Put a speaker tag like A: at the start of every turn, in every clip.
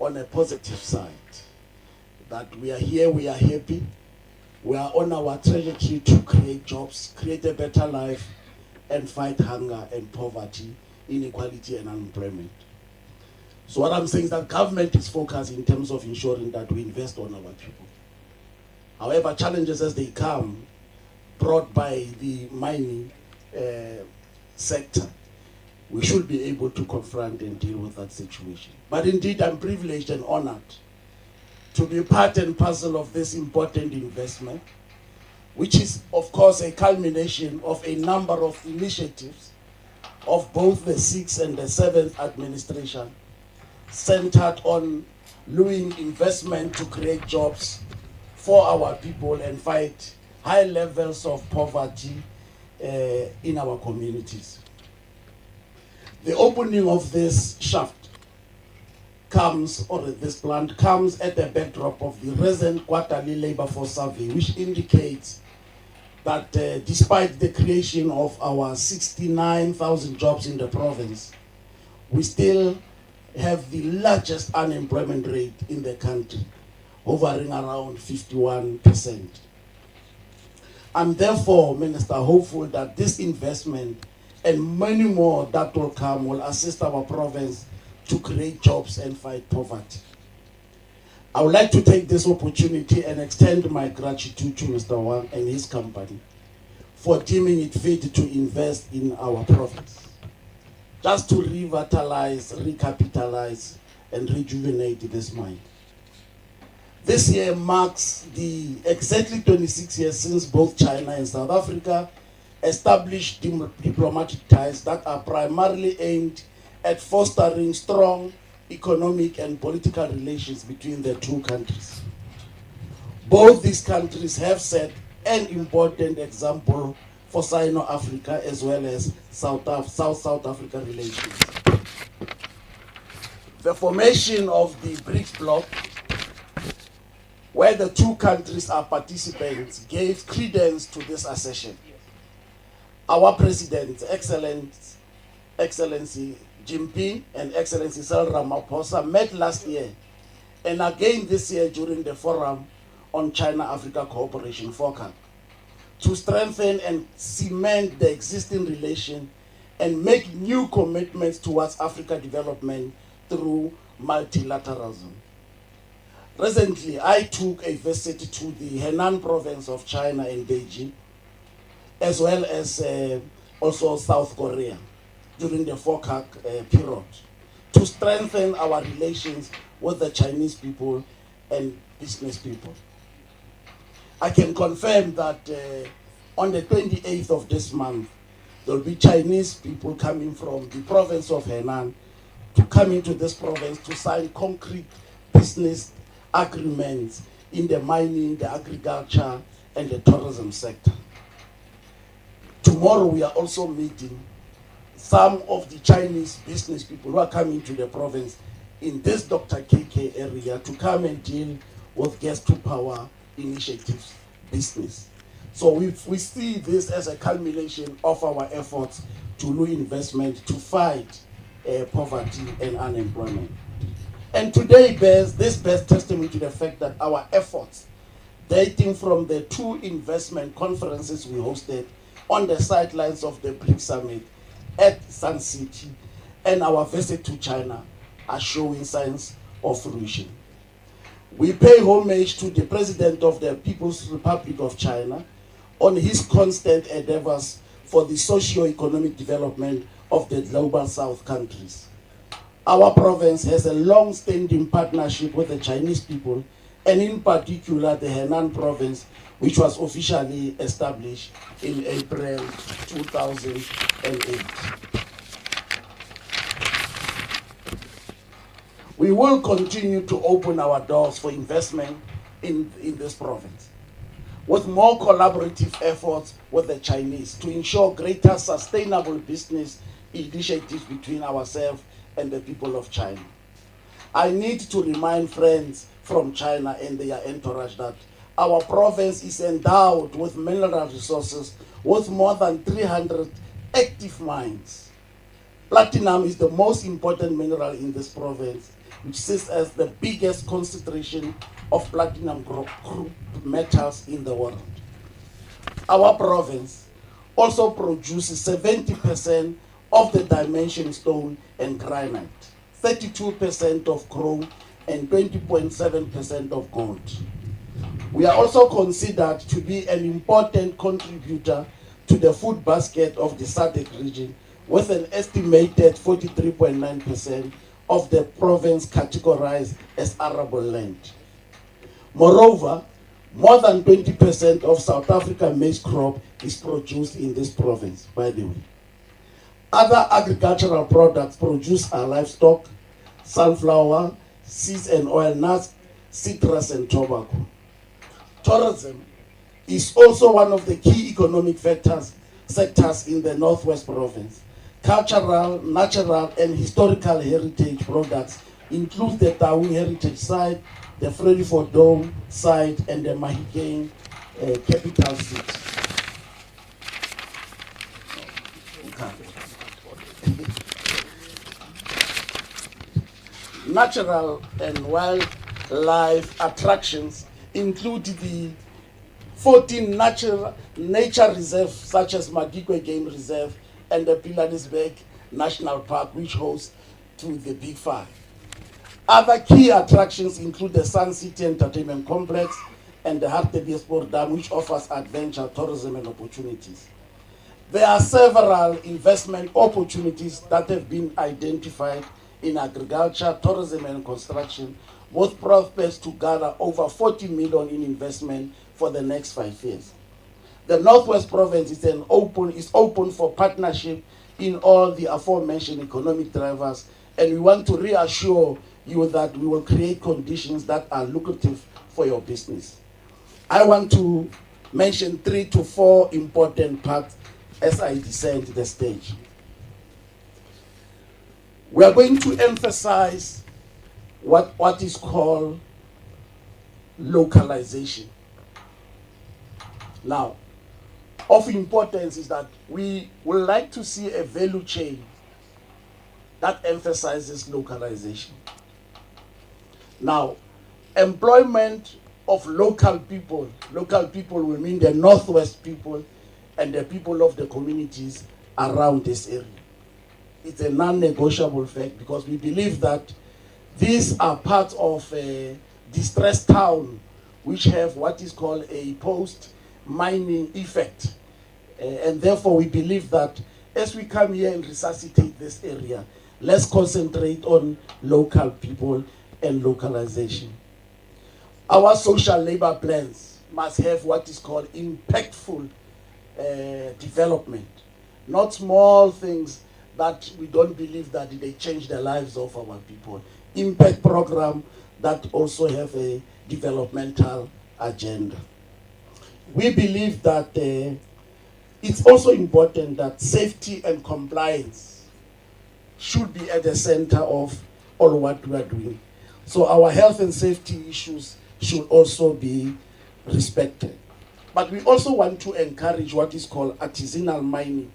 A: on a positive side. That we are here, we are happy, we are on our trajectory to create jobs, create a better life, and fight hunger and poverty, inequality and unemployment. So what I'm saying is that government is focused in terms of ensuring that we invest on our people. However, challenges as they come, brought by the mining sector, we should be able to confront and deal with that situation. But indeed, I'm privileged and honored to be part and parcel of this important investment, which is, of course, a culmination of a number of initiatives of both the 6th and the 7th administration, centered on luring investment to create jobs for our people and fight high levels of poverty in our communities. The opening of this shaft comes, or this plant comes at the backdrop of the recent quarterly labor force survey, which indicates that despite the creation of our 69,000 jobs in the province, we still have the largest unemployment rate in the country, hovering around 51%. I'm therefore, Minister, hopeful that this investment and many more that will come will assist our province to create jobs and fight poverty. I would like to take this opportunity and extend my gratitude to Mr. Wang and his company for deeming it fit to invest in our province, just to revitalize, recapitalize, and rejuvenate this mine. This year marks the exactly 26 years since both China and South Africa established diplomatic ties that are primarily aimed at fostering strong economic and political relations between the two countries. Both these countries have set an important example for Sino-Africa as well as South Africa relations. The formation of the BRICS bloc, where the two countries are participants, gave credence to this accession. Our President, Excellency Jinping and Excellency Cyril Ramaphosa met last year and again this year during the Forum on China-Africa Cooperation (FOCAC) to strengthen and cement the existing relation and make new commitments towards Africa development through multilateralism. Recently, I took a visit to the Henan province of China in Beijing, as well as also South Korea during the FOCAC period, to strengthen our relations with the Chinese people and business people. I can confirm that on the 28th of this month, there will be Chinese people coming from the province of Henan to come into this province to sign concrete business agreements in the mining, the agriculture, and the tourism sector. Tomorrow we are also meeting some of the Chinese business people who are coming to the province in this Dr. KK area to come and deal with gas to power initiatives business. So we see this as a culmination of our efforts to do investment to fight poverty and unemployment. And today bears testimony to the fact that our efforts, dating from the two investment conferences we hosted on the sidelines of the BRICS Summit at Sun City and our visit to China, are showing signs of fruition. We pay homage to the President of the People's Republic of China on his constant endeavors for the socio-economic development of the Global South countries. Our province has a long-standing partnership with the Chinese people, and in particular the Henan province, which was officially established in April 2008. We will continue to open our doors for investment in this province, with more collaborative efforts with the Chinese to ensure greater sustainable business initiatives between ourselves and the people of China. I need to remind friends from China and their entourage that our province is endowed with mineral resources with more than 300 active mines. Platinum is the most important mineral in this province, which sits as the biggest concentration of platinum group metals in the world. Our province also produces 70% of the dimension stone and granite, 32% of chrome, and 20.7% of gold. We are also considered to be an important contributor to the food basket of the SADC region, with an estimated 43.9% of the province categorized as arable land. Moreover, more than 20% of South African maize crop is produced in this province, by the way. Other agricultural products produced are livestock, sunflower, seeds and oil nuts, citrus and tobacco. Tourism is also one of the key economic sectors in the Northwest Province. Cultural, natural and historical heritage products include the Taung Heritage Site, the Freddyford Dome site and the Mahikeng capital city. Natural and wildlife attractions include the 14 nature reserves such as Magikwe Game Reserve and the Pilanesberg National Park, which hosts to the Big Five. Other key attractions include the Sun City Entertainment Complex and the Hartebeesport Dam, which offers adventure, tourism and opportunities. There are several investment opportunities that have been identified in agriculture, tourism and construction, both prospects to gather over 40 million in investment for the next 5 years. The Northwest Province is open for partnership in all the aforementioned economic drivers, and we want to reassure you that we will create conditions that are lucrative for your business. I want to mention 3 to 4 important parts as I descend the stage. We are going to emphasize what is called localization. Now, of importance is that we would like to see a value chain that emphasizes localization. Now, employment of local people will mean the Northwest people and the people of the communities around this area. It's a non-negotiable fact because we believe that these are part of a distressed town which have what is called a post-mining effect. And therefore we believe that as we come here and resuscitate this area, let's concentrate on local people and localization. Our social labor plans must have what is called impactful development, not small things that we don't believe that they change the lives of our people. Impact program that also have a developmental agenda. We believe that it's also important that safety and compliance should be at the center of all what we are doing. So our health and safety issues should also be respected. But we also want to encourage what is called artisanal mining.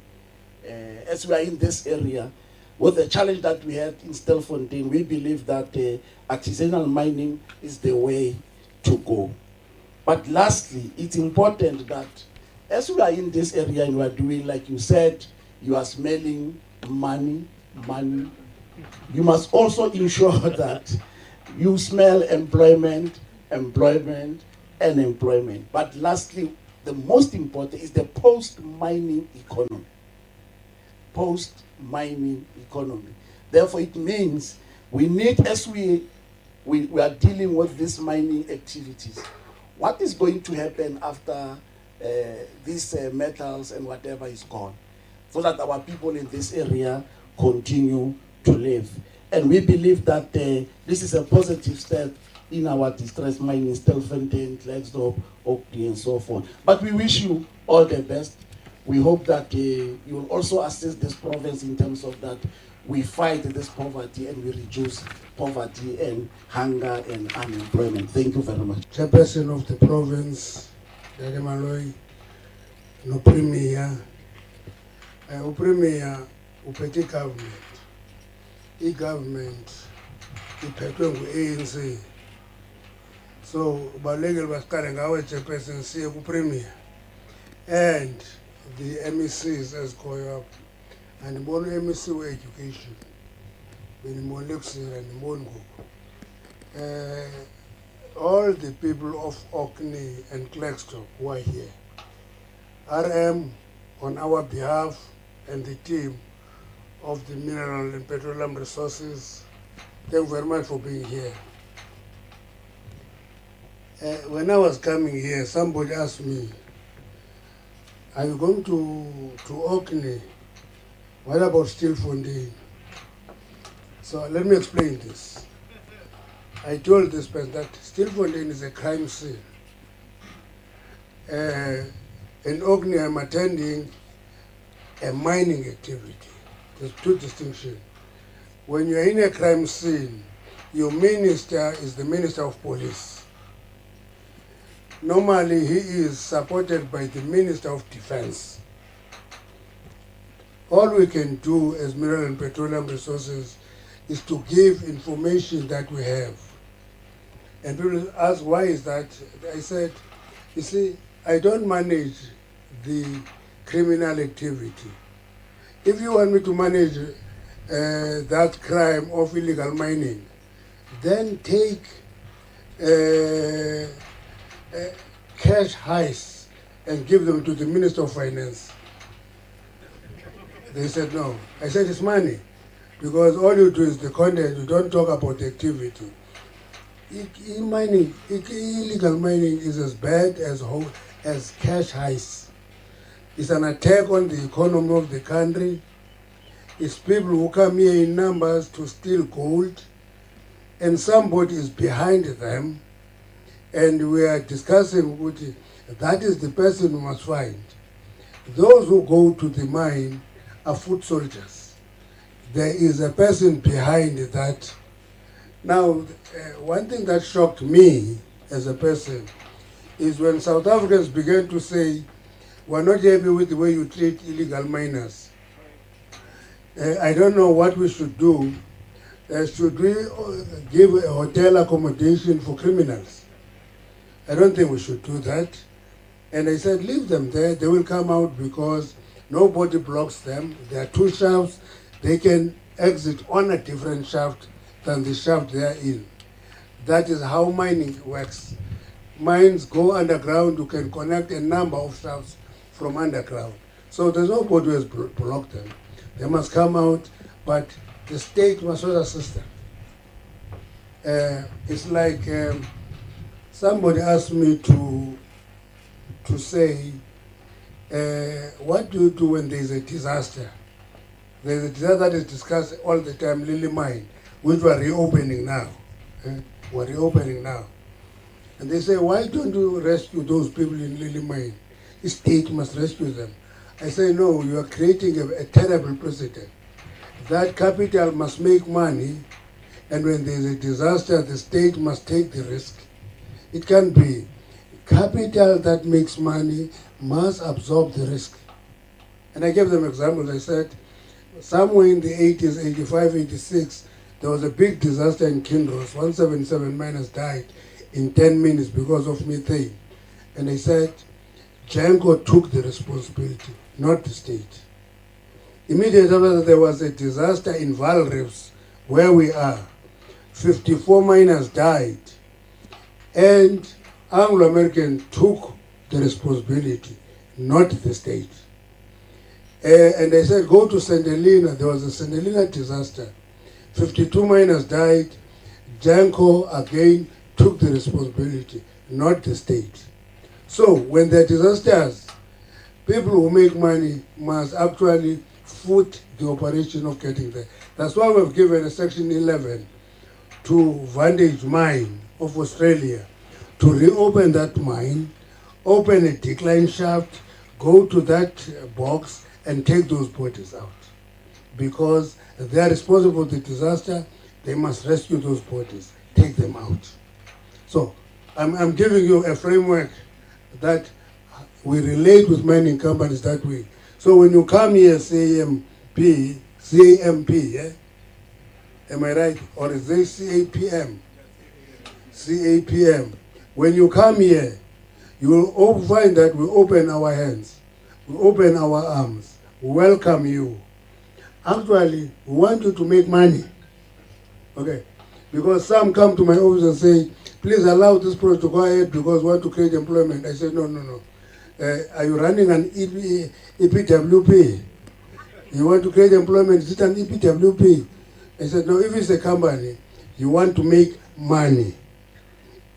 A: As we are in this area, with the challenge that we had in Stelfontein, we believe that artisanal mining is the way to go. But lastly, it's important that as we are in this area and we are doing, like you said, you are smelling money, you must also ensure that you smell employment. But lastly, the most important is the post-mining economy. Post-mining economy. Therefore, it means we need, as we are dealing with these mining activities, what is going to happen after these metals and whatever is gone, so that our people in this area continue to live. And we believe that this is a positive step in our distress mining, Stelfontein, Klerksdorp, Orkney, and so forth. But we wish you all the best. We hope that you will also assist this province in terms of that we fight this poverty and we reduce poverty and hunger and unemployment. Thank you very much.
B: Chairperson of the province, Dede Malloy, no premier, upete government. E-government iphethwe ngu-ANC. So ubalulekile basiqale ngawe chairperson siye ku-premier and the MECs ezikhoyo apho. Andibona u-MEC we-education, bendimbonile kusira, andiboni ngoku. All the people of Orkney and Klerksdorp who are here, RM on our behalf and the team of the Mineral and Petroleum Resources, thank you very much for being here. When I was coming here, somebody asked me, are you going to Orkney? What about Stilfontein? So let me explain this. I told this person that Stilfontein is a crime scene. In Orkney, I'm attending a mining activity. There's two distinctions. When you're in a crime scene, your minister is the Minister of Police. Normally, he is supported by the Minister of Defense. All we can do as Mineral and Petroleum Resources is to give information that we have. And people ask, why is that? I said, you see, I don't manage the criminal activity. If you want me to manage that crime of illegal mining, then take cash heists and give them to the Minister of Finance. They said no. I said it's money, because all you do is the content, you don't talk about the activity. Illegal mining is as bad as cash heists. It's an attack on the economy of the country. It's people who come here in numbers to steal gold, and somebody is behind them, and we are discussing with it. That is the person we must find. Those who go to the mine are foot soldiers. There is a person behind that. Now, one thing that shocked me as a person is when South Africans began to say, we're not happy with the way you treat illegal miners. I don't know what we should do. Should we give a hotel accommodation for criminals? I don't think we should do that. And I said, leave them there. They will come out because nobody blocks them. There are two shafts. They can exit on a different shaft than the shaft they are in. That is how mining works. Mines go underground. You can connect a number of shafts from underground. So there's nobody who has blocked them. They must come out, but the state must also assist them. It's like somebody asked me to say, what do you do when there is a disaster? There is a disaster that is discussed all the time, Lily Mine, which we are reopening now. We're reopening now. And they say, why don't you rescue those people in Lily Mine? The state must rescue them. I say, no, you are creating a terrible precedent. That capital must make money, and when there is a disaster, the state must take the risk. It can't be. Capital that makes money must absorb the risk. And I gave them examples. I said, somewhere in the 80s, 85, 86, there was a big disaster in Kinross. 177 miners died in 10 minutes because of methane. And I said, Janko took the responsibility, not the state. Immediately after that, there was a disaster in Vaal Reefs, where we are. 54 miners died. And Anglo-American took the responsibility, not the state. And I said, go to St. Helena. There was a St. Helena disaster. 52 miners died. Janko again took the responsibility, not the state. So when there are disasters, people who make money must actually foot the operation of getting there. That's why we've given a Section 11 to Vantage Mine of Australia to reopen that mine, open a decline shaft, go to that box and take those bodies out. Because they are responsible for the disaster, they must rescue those bodies, take them out. So I'm giving you a framework that we relate with mining companies that way. So when you come here, CAMP, yeah, Am I right? Or is this CAPM? CAPM. When you come here, you will all find that we open our hands, we open our arms, we welcome you. Actually, we want you to make money. Okay? Because some come to my office and say, please allow this project to go ahead because we want to create employment. I said, no, no, no. Are you running an EPWP? You want to create employment, is it an EPWP? I said, no, if it's a company, you want to make money.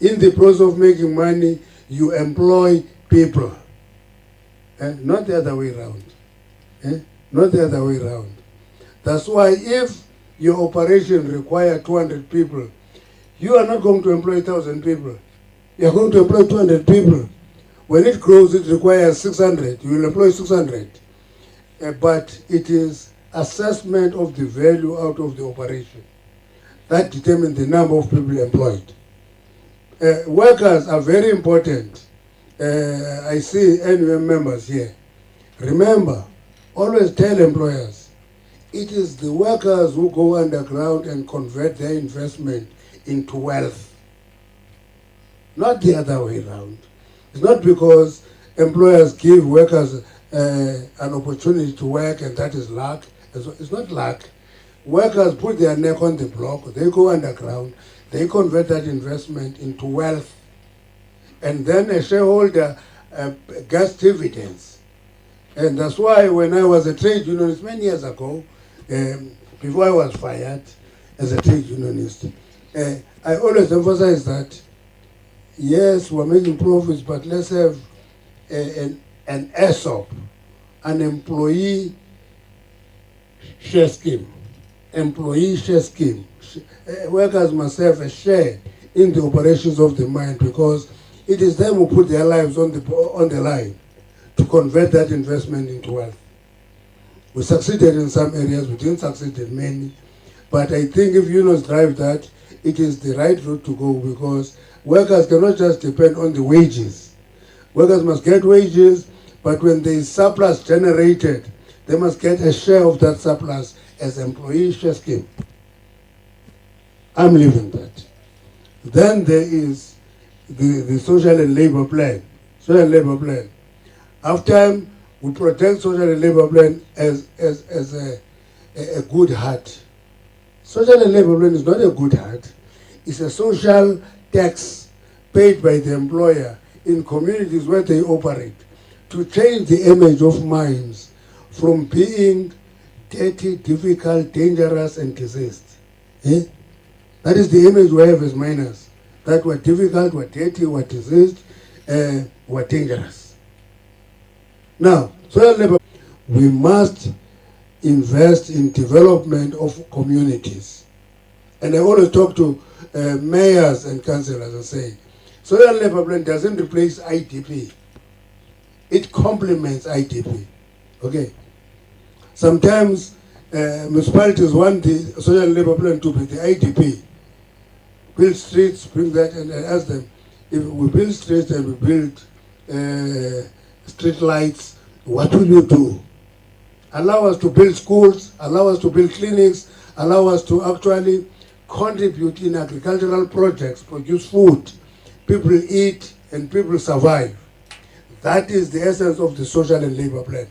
B: In the process of making money, you employ people. Not the other way around. Not the other way around. That's why if your operation requires 200 people, you are not going to employ 1,000 people. You are going to employ 200 people. When it grows, it requires 600. You will employ 600. But it is assessment of the value out of the operation that determines the number of people employed. Workers are very important. I see NUM members here. Remember, always tell employers, it is the workers who go underground and convert their investment into wealth. Not the other way around. It's not because employers give workers an opportunity to work and that is luck. It's not luck. Workers put their neck on the block, they go underground, they convert that investment into wealth. And then a shareholder gets dividends. And that's why when I was a trade unionist many years ago, before I was fired as a trade unionist, I always emphasize that, yes, we're making profits, but let's have an ESOP, an employee share scheme. Employee share scheme. Workers must have a share in the operations of the mine because it is them who put their lives on the line to convert that investment into wealth. We succeeded in some areas, we didn't succeed in many. But I think if unions drive that, it is the right route to go because workers cannot just depend on the wages. Workers must get wages, but when there is surplus generated, they must get a share of that surplus as employee share scheme. I'm leaving that. Then there is the social and labor plan. Social and labor plan. After we protect social and labor plan as a good heart. Social and labor plan is not a good heart. It's a social tax paid by the employer in communities where they operate to change the image of mines from being dirty, difficult, dangerous, and diseased. That is the image we have as miners. That were difficult, were dirty, were diseased, were dangerous. Now, social labor, we must invest in development of communities. And I always talk to mayors and councillors and say, social labor plan doesn't replace IDP. It complements IDP. Okay. Sometimes municipalities want the social labor plan to be the IDP. Build streets, bring that, and I ask them, if we build streets and we build street lights, what will you do? Allow us to build schools, allow us to build clinics, allow us to actually contribute in agricultural projects, produce food. People eat and people survive. That is the essence of the social and labor plan.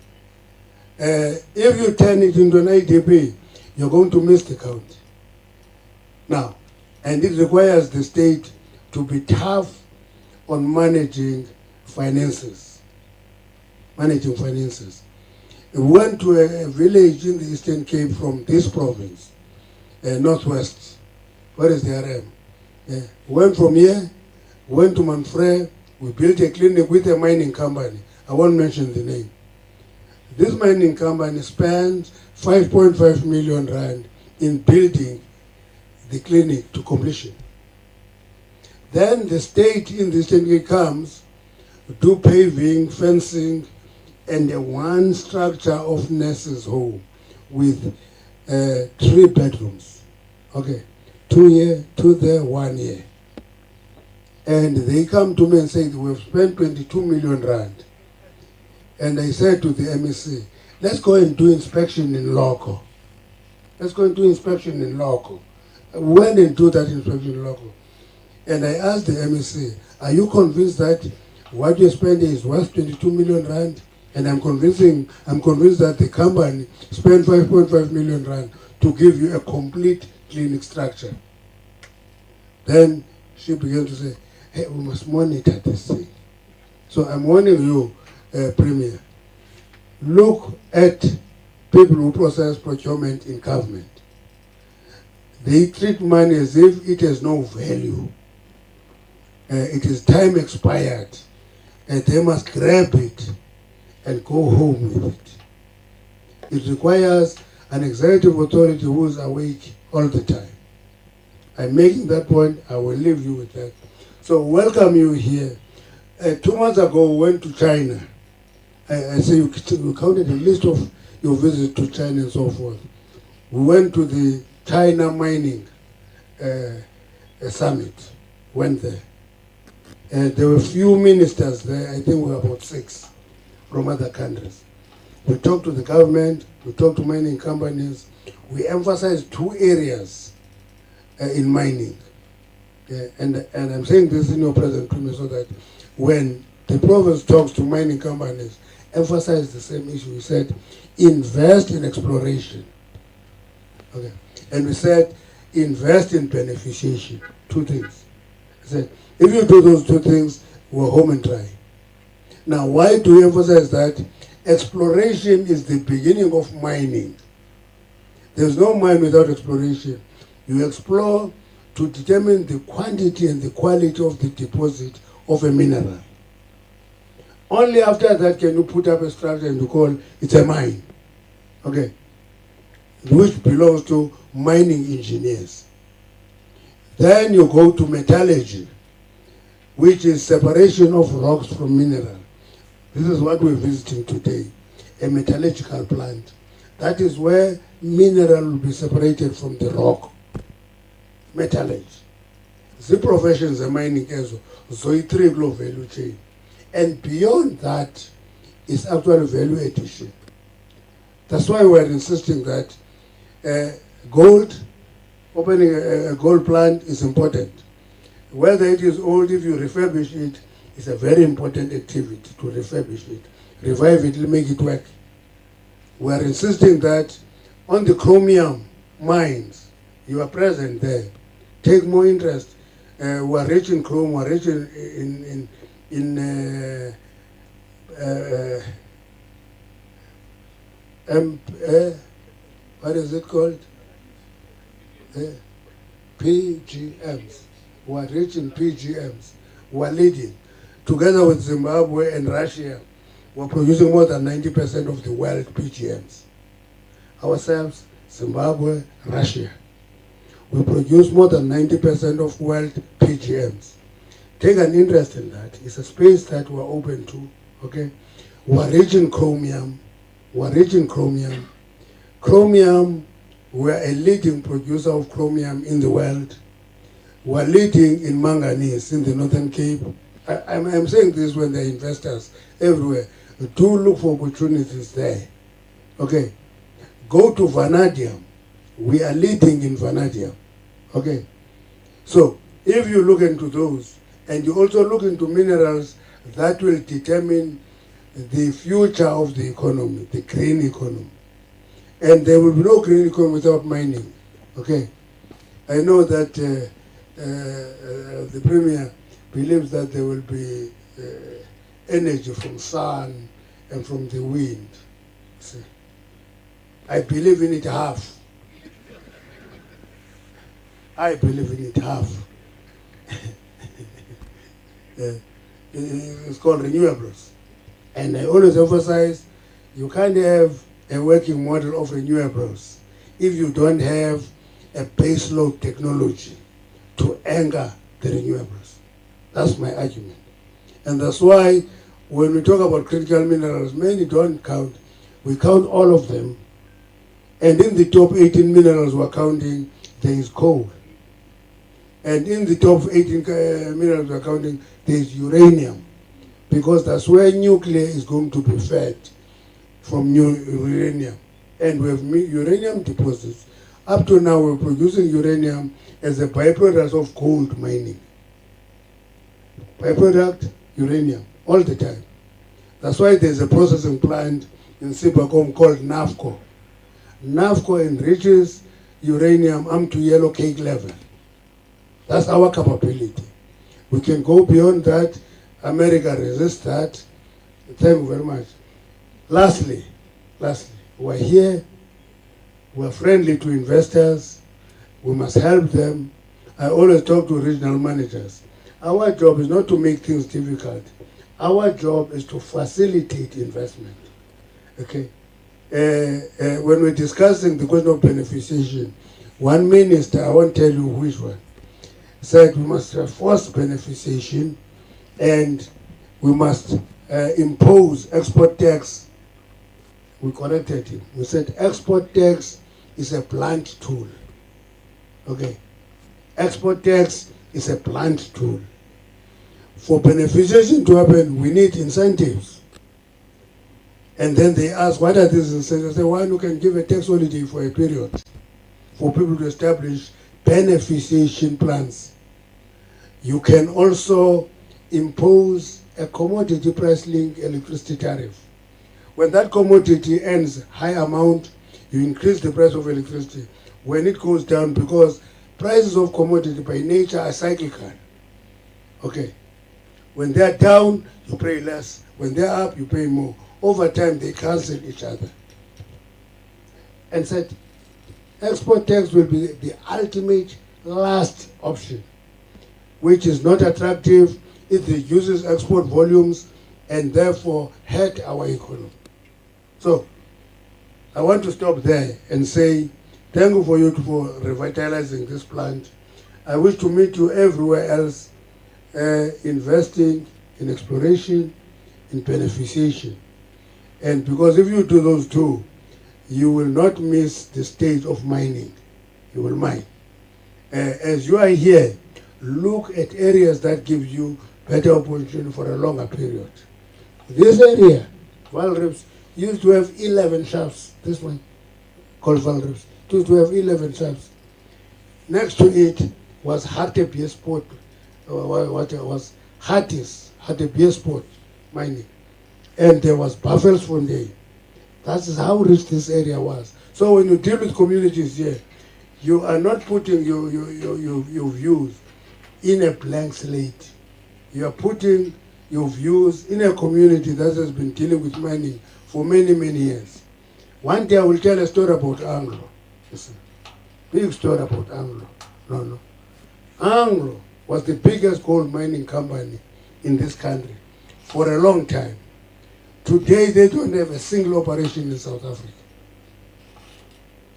B: If you turn it into an IDP, you're going to miss the count. Now, and it requires the state to be tough on managing finances. Managing finances. We went to a village in the Eastern Cape from this province, northwest. Where is the RM? Went from here, went to Manfred, we built a clinic with a mining company. I won't mention the name. This mining company spent 5.5 million rand in building the clinic to completion. Then the state in the Eastern Cape comes, do paving, fencing, and a one structure of nurses' home with 3 bedrooms. Okay, 2 here, 2 there, 1 here. And they come to me and say, we've spent 22 million rand. And I said to the MEC, let's go and do inspection in local. Let's go and do inspection in local. we went and do that inspection local. And I asked the MEC, are you convinced that what you're spending is worth 22 million rand? And I'm convinced that the company spent 5.5 million rand to give you a complete clinic structure. Then she began to say, hey, we must monitor this thing. So I'm warning you, Premier, look at people who process procurement in government. They treat money as if it has no value. It is time expired, and they must grab it and go home with it. It requires an executive authority who is awake all the time. I'm making that point. I will leave you with that. So welcome you here. 2 months ago, we went to China. I say you counted a list of your visits to China and so forth. We went to the China mining summit. Went there. There were few ministers there. I think we were about 6 from other countries. We talked to the government. We talked to mining companies. We emphasized 2 areas in mining. And I'm saying this in your presence, Premier, so that when the province talks to mining companies, emphasize the same issue. We said, invest in exploration. Okay. And we said, invest in beneficiation. 2 things. I said, if you do those 2 things, we're home and dry. Now, why do we emphasize that? Exploration is the beginning of mining. There's no mine without exploration. You explore to determine the quantity and the quality of the deposit of a mineral. Only after that can you put up a structure and you call it a mine. Okay. Which belongs to mining engineers. Then you go to metallurgy, which is separation of rocks from mineral. This is what we're visiting today, a metallurgical plant. That is where mineral will be separated from the rock. Metallurgy. The professions are mining as so it triple value chain. And beyond that is actual value addition. That's why we're insisting that gold, opening a gold plant is important. Whether it is old, if you refurbish it, it's a very important activity to refurbish it. Revive it, make it work. We are insisting that on the chromium mines, you are present there. Take more interest. We are rich in chrome, we are rich in what is it called? PGMs. We are rich in PGMs. We are leading. Together with Zimbabwe and Russia, we are producing more than 90% of the world PGMs. Ourselves, Zimbabwe, Russia. We produce more than 90% of world PGMs. Take an interest in that. It's a space that we're open to. Okay? We're rich in chromium. We're rich in chromium. Chromium, we're a leading producer of chromium in the world. We're leading in manganese in the Northern Cape. I'm saying this when there are investors everywhere. Do look for opportunities there. Okay? Go to vanadium. We are leading in vanadium. Okay? So, if you look into those, and you also look into minerals, that will determine the future of the economy, the green economy. And there will be no green economy without mining. Okay? I know that the Premier believes that there will be energy from sun and from the wind. See? I believe in it half. I believe in it half. It's called renewables. And I always emphasize, you can't have a working model of renewables if you don't have a baseload technology to anchor the renewables. That's my argument. And that's why when we talk about critical minerals, many don't count. We count all of them. And in the top 18 minerals we're counting, there is coal. And in the top 18 minerals we're counting, there is uranium. Because that's where nuclear is going to be fed from uranium. And we have uranium deposits Up to now, we're producing uranium as a byproduct of gold mining. Byproduct, uranium, all the time. That's why there's a processing plant in Sibacom called NAFCO. NAFCO enriches uranium up to yellow cake level. That's our capability. We can go beyond that. America resists that. Thank you very much. Lastly, we're here. We're friendly to investors. We must help them. I always talk to regional managers. Our job is not to make things difficult. Our job is to facilitate investment. Okay? When we're discussing the question of beneficiation, one minister, I won't tell you which one, said we must force beneficiation and we must impose export tax. We corrected him. We said export tax is a blunt tool. Okay? Export tax is a blunt tool. For beneficiation to happen, we need incentives. And then they ask, what are these incentives? They say, one, you can give a tax holiday for a period for people to establish beneficiation plans. You can also impose a commodity price link electricity tariff. When that commodity earns high amount, you increase the price of electricity. When it goes down, because prices of commodity by nature are cyclical. Okay. When they're down, you pay less. When they're up, you pay more. Over time, they cancel each other. And said, export tax will be the ultimate last option, which is not attractive. It reduces export volumes and therefore hurt our economy. So, I want to stop there and say, thank you for revitalizing this plant. I wish to meet you everywhere else, investing in exploration, in beneficiation. And because if you do those two, you will not miss the stage of mining. You will mine. As you are here, look at areas that give you better opportunity for a longer period. This area, Valrips, used to have 11 shafts. This one, called Valrips, used to have 11 shafts. Next to it was Hartebeesport, what it was, Hartebeesport mining. And there was Buffelsfontein. That is how rich this area was. So when you deal with communities here, you are not putting your views in a blank slate. You are putting your views in a community that has been dealing with mining for many, many years. One day I will tell a story about Anglo. Listen, big story about Anglo. No. Anglo was the biggest gold mining company in this country for a long time. Today they don't have a single operation in South Africa.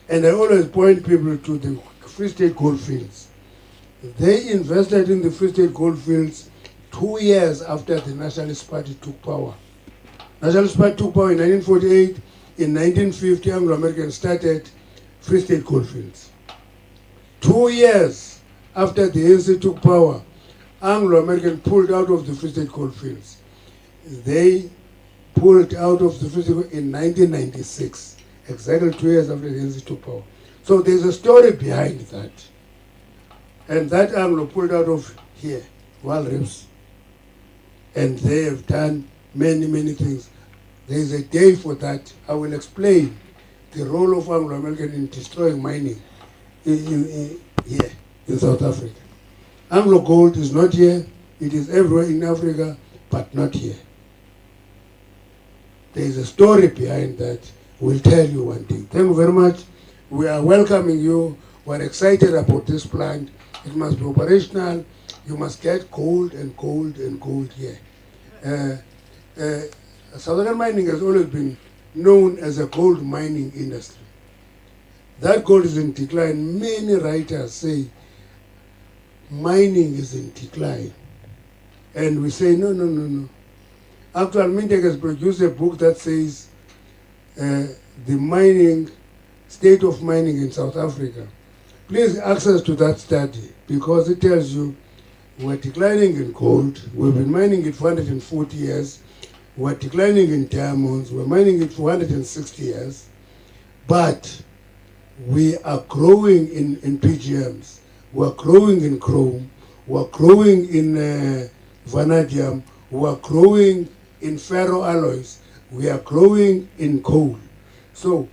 B: And I always point people to the Free State goldfields. They invested in the Free State goldfields 2 years after the Nationalist Party took power. Nationalist Party took power in 1948. In 1950, Anglo-Americans started Free State goldfields. 2 years after the ANC took power, Anglo-Americans pulled out of the Free State goldfields. They pulled out of the Free State in 1996, exactly 2 years after the ANC took power. So there's a story behind that. And that Anglo pulled out of here, Valrips, and they have done many, many things. There is a day for that. I will explain the role of Anglo-American in destroying mining here in South Africa. Anglo gold is not here. It is everywhere in Africa, but not here. There is a story behind that. We'll tell you one day. Thank you very much. We are welcoming you. We're excited about this plant. It must be operational. You must get gold and gold and gold here. South African mining has always been known as a gold mining industry. That gold is in decline. Many writers say mining is in decline. And we say, no. Actual Mintek has produced a book that says the state of mining in South Africa. Please access to that study because it tells you we're declining in gold. We've been mining it for 140 years. We're declining in diamonds. We're mining it for 160 years. But we are growing in PGMs, we are growing in chrome, we are growing in vanadium, we are growing in ferroalloys, we are growing in coal. So